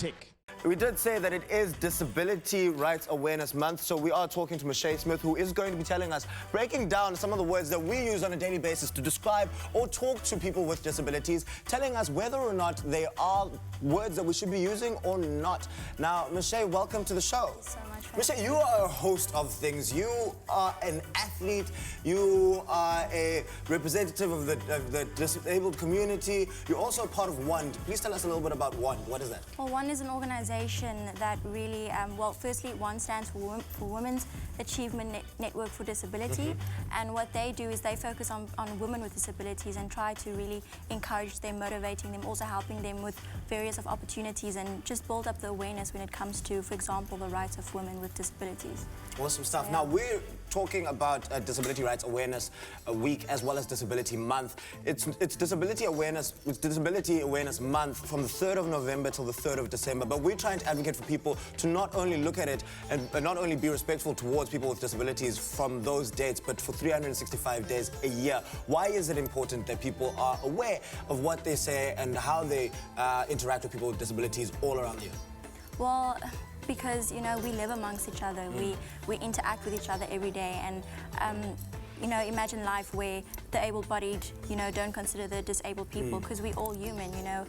Tick. We did say that it is Disability Rights Awareness Month, so we are talking to Mache Smith, who is going to be telling us, breaking down some of the words that we use on a daily basis to describe or talk to people with disabilities, telling us whether or not they are words that we should be using or not. Now, Mache, welcome to the show. Thank you so much. Mache, you are a host of things. You are an athlete. You are a representative of the disabled community. You're also a part of WAND. Please tell us a little bit about WAND. What is that? Well, WAND is an organization that really, well, firstly, WAND stands for Women's Achievement Network for Disability. And what they do is they focus on women with disabilities and try to really encourage them, motivating them, also helping them with various of opportunities and just build up the awareness when it comes to, for example, the rights of women with disabilities. Awesome stuff. So, Now, we're talking about Disability Rights Awareness Week as well as Disability Month. It's Disability Awareness Month from the 3rd of November till the 3rd of December. But we're trying to advocate for people to not only look at it and not only be respectful towards people with disabilities from those dates, but for 365 days a year. Why is it important that people are aware of what they say and how they interact with people with disabilities all around the year? Well, because, you know, we live amongst each other. We interact with each other every day, and you know, imagine life where the able-bodied, you know, don't consider the disabled people, because we're all human, you know.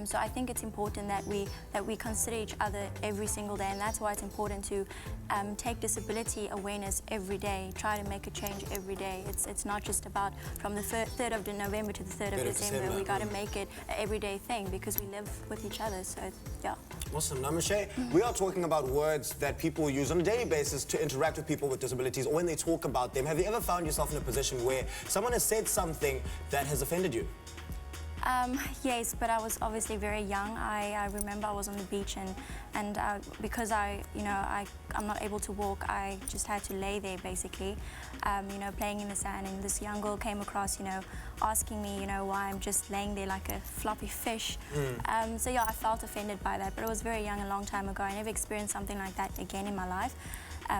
So I think it's important that we consider each other every single day, and that's why it's important to take disability awareness every day, try to make a change every day. It's not just about from the 3rd of November to the 3rd of December. We got to make it an everyday thing because we live with each other, so yeah. Awesome. Now, Mache, we are talking about words that people use on a daily basis to interact with people with disabilities or when they talk about them. Have you ever found yourself in a position where someone has said something that has offended you? Yes, but I was obviously very young. I remember I was on the beach and because I'm not able to walk, I just had to lay there basically, you know, playing in the sand, and this young girl came across, you know, asking me, you know, why I'm just laying there like a floppy fish. So yeah, I felt offended by that, but I was very young a long time ago. I never experienced something like that again in my life,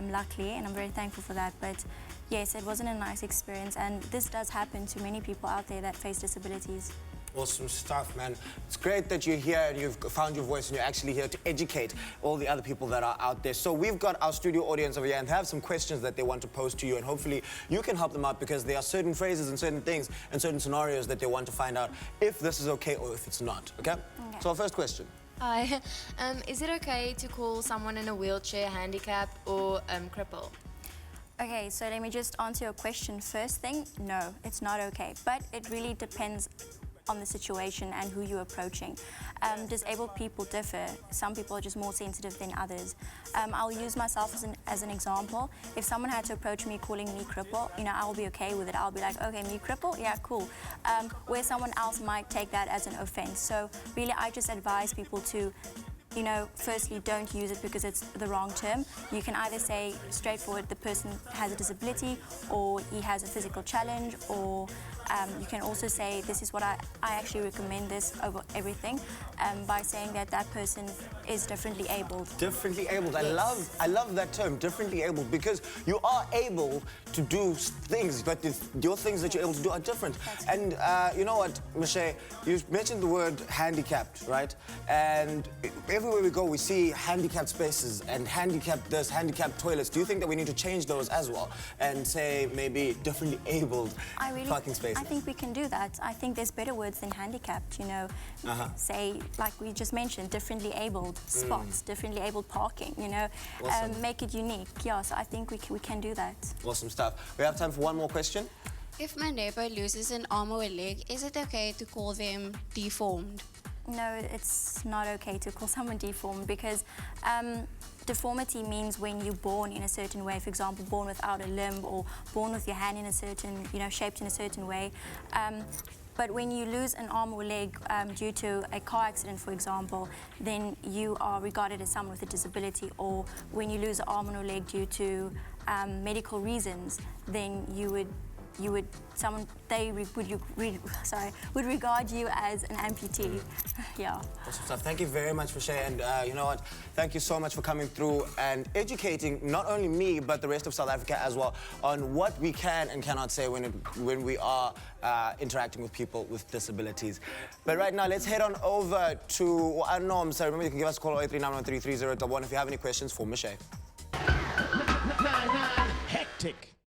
luckily, and I'm very thankful for that. But yes, it wasn't a nice experience, and this does happen to many people out there that face disabilities. Awesome stuff, man. It's great that you're here and you've found your voice and you're actually here to educate all the other people that are out there. So we've got our studio audience over here and have some questions that they want to pose to you, and hopefully you can help them out because there are certain phrases and certain things and certain scenarios that they want to find out if this is okay or if it's not, okay? So our first question. Hi. Is it okay to call someone in a wheelchair handicapped or crippled? Okay, so let me just answer your question first thing. No, it's not okay, but it really depends on the situation and who you're approaching. Disabled people differ. Some people are just more sensitive than others. I'll use myself as an example. If someone had to approach me calling me cripple, you know, I'll be okay with it. I'll be like, okay, me cripple? Yeah, cool. Where someone else might take that as an offense. So really, I just advise people to, you know, firstly, don't use it because it's the wrong term. You can either say straightforward, the person has a disability, or he has a physical challenge, or you can also say, this is what I actually recommend this over everything, by saying that that person is differently abled. Differently abled. Yes. I love that term, differently abled, because you are able to do things, but your things that you're able to do are different. And you know what, Mache, you mentioned the word handicapped, right? And everywhere we go, we see handicapped spaces and handicapped this, handicapped toilets. Do you think that we need to change those as well and say maybe differently abled parking spaces? I think we can do that. I think there's better words than handicapped, you know. Say, like we just mentioned, differently abled spots, differently abled parking, you know. Awesome. Make it unique. Yeah, so I think we can do that. Awesome stuff. We have time for one more question. If my neighbor loses an arm or a leg, is it okay to call them deformed? No, it's not okay to call someone deformed because deformity means when you're born in a certain way, for example, born without a limb or born with your hand in a certain, you know, shaped in a certain way. But when you lose an arm or leg due to a car accident, for example, then you are regarded as someone with a disability. Or when you lose an arm or leg due to medical reasons, then you would would regard you as an amputee. Yeah. Awesome stuff. Thank you very much for sharing. And you know what? Thank you so much for coming through and educating not only me but the rest of South Africa as well on what we can and cannot say when we are interacting with people with disabilities. But right now, let's head on over to our norms. So remember, you can give us a call at 0839133011 if you have any questions for Mache. Hectic.